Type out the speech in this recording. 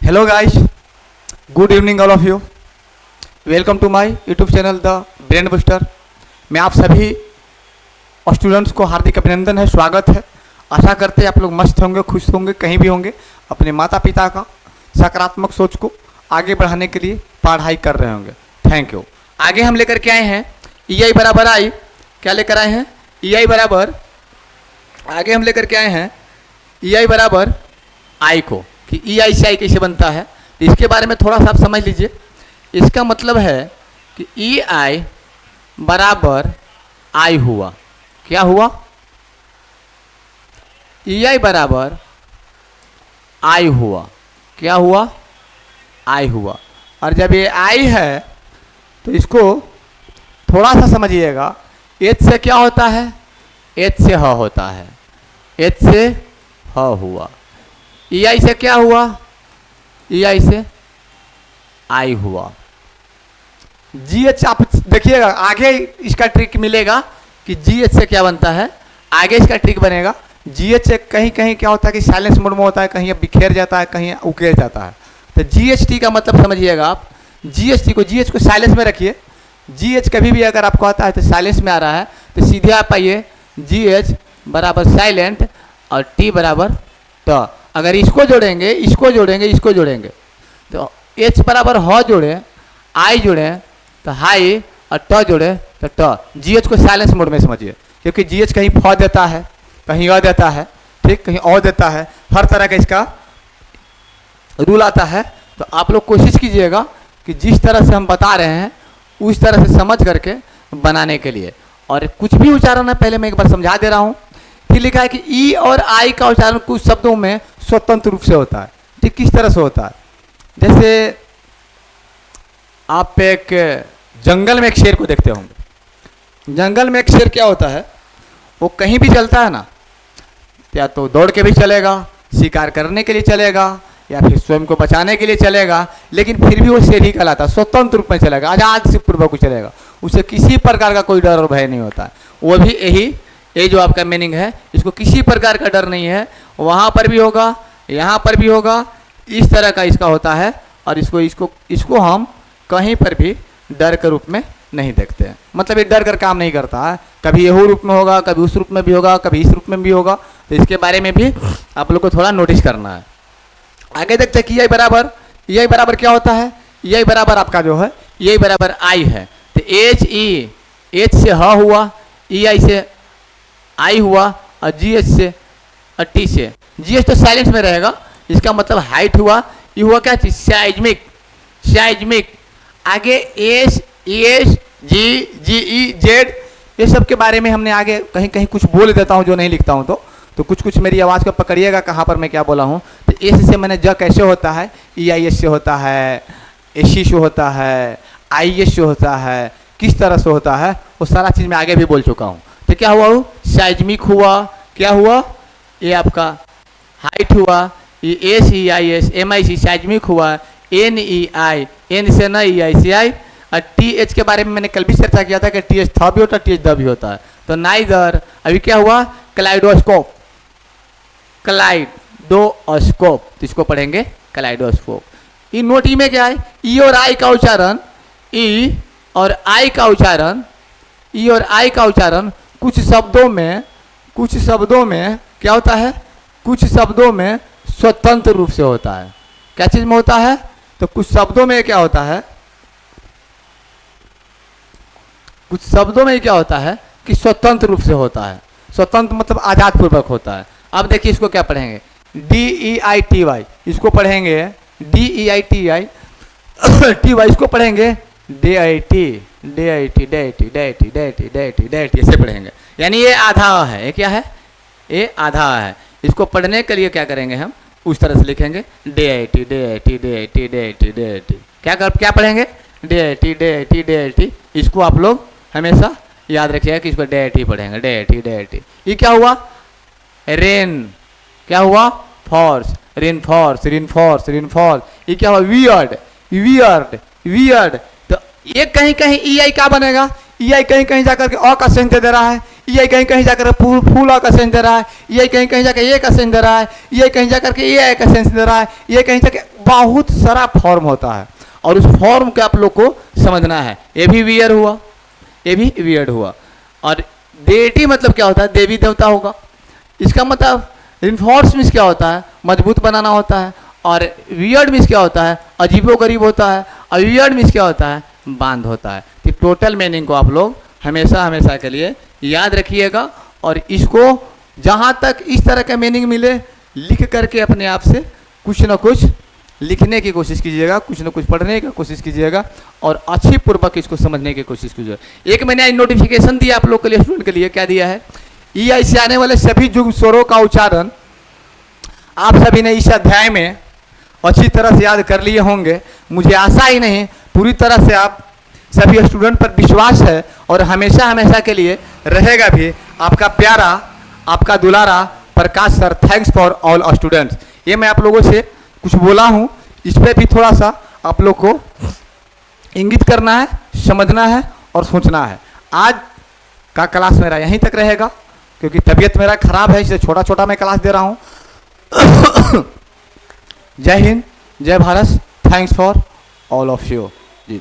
Hello guys, good evening all of you. Welcome to my YouTube channel The Brain Booster. मैं आप सभी students को हार्दिक अभिनंदन है, स्वागत है। आशा करते हैं आप लोग मस्त होंगे, खुश होंगे, कहीं भी होंगे, अपने माता पिता का सकारात्मक सोच को आगे बढ़ाने के लिए पढ़ाई कर रहे होंगे। Thank you. आगे हम लेकर के आए हैं EI बराबर आई। क्या लेकर आए हैं? EI बराबर, आगे हम लेकर के आए हैं EI बराबर आई को, कि EI से आई कैसे बनता है। तो इसके बारे में थोड़ा सा आप समझ लीजिए। इसका मतलब है कि EI बराबर आई हुआ। क्या हुआ? EI बराबर आई हुआ। क्या हुआ? आई हुआ। और जब ये आई है तो इसको थोड़ा सा समझिएगा। H से क्या होता है? H से ह होता है। H से ह हुआ। EI से क्या हुआ? EI से आई हुआ। GH आप देखिएगा, आगे इसका ट्रिक मिलेगा कि GH से क्या बनता है। आगे इसका ट्रिक बनेगा। GH से कहीं कहीं क्या होता है कि साइलेंस मोड में होता है, कहीं बिखेर जाता है, कहीं उकेर जाता है। तो GHT का मतलब समझिएगा आप। GH को साइलेंस में रखिए। GH कभी भी अगर आपको आता है तो साइलेंस में आ रहा है तो सीधे आप आइए GH बराबर साइलेंट और T बराबर ट। अगर इसको जोड़ेंगे, इसको जोड़ेंगे, इसको जोड़ेंगे तो H बराबर ह जोड़े, आई जोड़े तो हाई और ट जोड़े तो ट। GH को साइलेंस मोड में समझिए, क्योंकि GH कहीं फ देता है, कहीं अ देता है, ठीक, कहीं अ देता है, हर तरह का इसका रूल आता है। तो आप लोग कोशिश कीजिएगा कि जिस तरह से हम बता रहे हैं उस तरह से समझ करके बनाने के लिए। और कुछ भी उच्चारण है, पहले मैं एक बार समझा दे रहा हूँ। फिर लिखा है कि ई और आई का उच्चारण कुछ शब्दों में स्वतंत्र रूप से होता है। ठीक, किस तरह से होता है? जैसे आप एक जंगल में एक शेर को देखते होंगे। जंगल में एक शेर क्या होता है, वो कहीं भी चलता है ना, या तो दौड़ के भी चलेगा, शिकार करने के लिए चलेगा, या फिर स्वयं को बचाने के लिए चलेगा, लेकिन फिर भी वो शेर ही कहलाता है। स्वतंत्र रूप में चलेगा, आजाद से पूर्वक चलेगा, उसे किसी प्रकार का कोई डर और भय नहीं होता है। वो भी यही जो आपका मीनिंग है, इसको किसी प्रकार का डर नहीं है। वहाँ पर भी होगा, यहाँ पर भी होगा, इस तरह का इसका होता है। और इसको हम कहीं पर भी डर के रूप में नहीं देखते हैं। मतलब ये डर कर काम नहीं करता है। कभी यहू रूप में होगा, कभी उस रूप में भी होगा, कभी इस रूप में भी होगा। तो इसके बारे में भी आप लोग को थोड़ा नोटिस करना है। आगे देखते हैं कि EI बराबर क्या होता है। EI बराबर आपका जो है EI बराबर आई है। तो H से ह हुआ, EI से आई हुआ, और GH से और T से। GH तो साइलेंस में रहेगा, इसका मतलब हाइट हुआ। ये हुआ क्या चीज? साइज्मिक। आगे एस G E Z, ये सब के बारे में हमने आगे कहीं कहीं कुछ बोल देता हूँ जो नहीं लिखता हूँ तो कुछ मेरी आवाज़ को पकड़िएगा कहाँ पर मैं क्या बोला हूँ। तो एस से मैंने ज कैसे होता है, EIS से होता है, SC से होता है, IS से होता है, किस तरह से होता है वो सारा चीज़ मैं आगे भी बोल चुका हूँ। तो क्या हुआ? वो साइज्मिक हुआ। क्या हुआ? ये आपका हाइट हुआ, ये SEIS MIC साइज्मिक हुआ, NEI, N से न EI से आई। और TH के बारे में मैंने कल भी चर्चा किया था कि TH था भी होता है, TH द भी होता है। तो नाइदर, अभी क्या हुआ? क्लाइडोस्कोप। तो इसको पढ़ेंगे क्लाइडोस्कोप। इन नोट ई में क्या है? ई और आई का उच्चारण, ई और आई का उच्चारण कुछ शब्दों में क्या होता है? कुछ शब्दों में स्वतंत्र रूप से होता है। क्या चीज में होता है? तो कुछ शब्दों में क्या होता है? कुछ शब्दों में क्या होता है कि स्वतंत्र रूप से होता है। स्वतंत्र मतलब आजाद पूर्वक होता है। अब देखिए इसको क्या पढ़ेंगे? DEITY, इसको पढ़ेंगे DEITY इसको पढ़ेंगे DIT, ऐसे पढ़ेंगे। यानी ये आधा है। ये क्या है? ये आधा है। इसको पढ़ने के लिए क्या करेंगे हम? उस तरह से लिखेंगे DIT। क्या पढ़ेंगे? DIT। इसको आप लोग हमेशा याद रखिएगा कि इसको DIT पढ़ेंगे। DIT। ये क्या हुआ? रेन। क्या हुआ? फॉर्स। रेनफोर्स। ये क्या हुआ? वियर्ड। तो ये कहीं कहीं EI क्या बनेगा? EI कहीं कहीं जाकर के अ का सेंस दे रहा है, ये कहीं कहीं जाकर फूला का सेंस दे रहा है, ये कहीं कहीं जाकर ये का सेंस दे रहा है, ये कहीं जाकर के ये का सेंस दे रहा है, ये कहीं जाकर बहुत सारा फॉर्म होता है और उस फॉर्म को आप लोग को समझना है। ये भी वियर हुआ, ये भी वियर्ड हुआ। और डेटी मतलब क्या होता है? देवी देवता होगा। इसका मतलब रिन्फोर्स मीन्स क्या होता है? मजबूत बनाना होता है। और वियर्ड मीन्स क्या होता है? अजीबो गरीब होता है। और वियर्ड मीन्स क्या होता है? बांध होता है। तो टोटल मीनिंग को आप लोग हमेशा हमेशा के लिए याद रखिएगा और इसको जहाँ तक इस तरह का मीनिंग मिले लिख करके अपने आप से कुछ ना कुछ लिखने की कोशिश कीजिएगा, कुछ ना कुछ पढ़ने की कोशिश कीजिएगा और अच्छी पूर्वक इसको समझने की कोशिश कीजिएगा। एक मैंने नोटिफिकेशन दिया आप लोग के लिए, स्टूडेंट के लिए। क्या दिया है? ई आई से आने वाले सभी युग्म स्वरों का उच्चारण आप सभी ने इस अध्याय में अच्छी तरह से याद कर लिए होंगे। मुझे आशा ही नहीं, पूरी तरह से आप सभी स्टूडेंट पर विश्वास है और हमेशा हमेशा के लिए रहेगा भी आपका प्यारा, आपका दुलारा Prakash sir. Thanks for all students. ये मैं आप लोगों से कुछ बोला हूँ, इस पर भी थोड़ा सा आप लोग को इंगित करना है, समझना है और सोचना है। आज का क्लास मेरा यहीं तक रहेगा क्योंकि तबीयत मेरा खराब है, इसलिए छोटा छोटा मैं क्लास दे रहा हूँ। जय हिंद, जय Bharat. Thanks for all of you ji.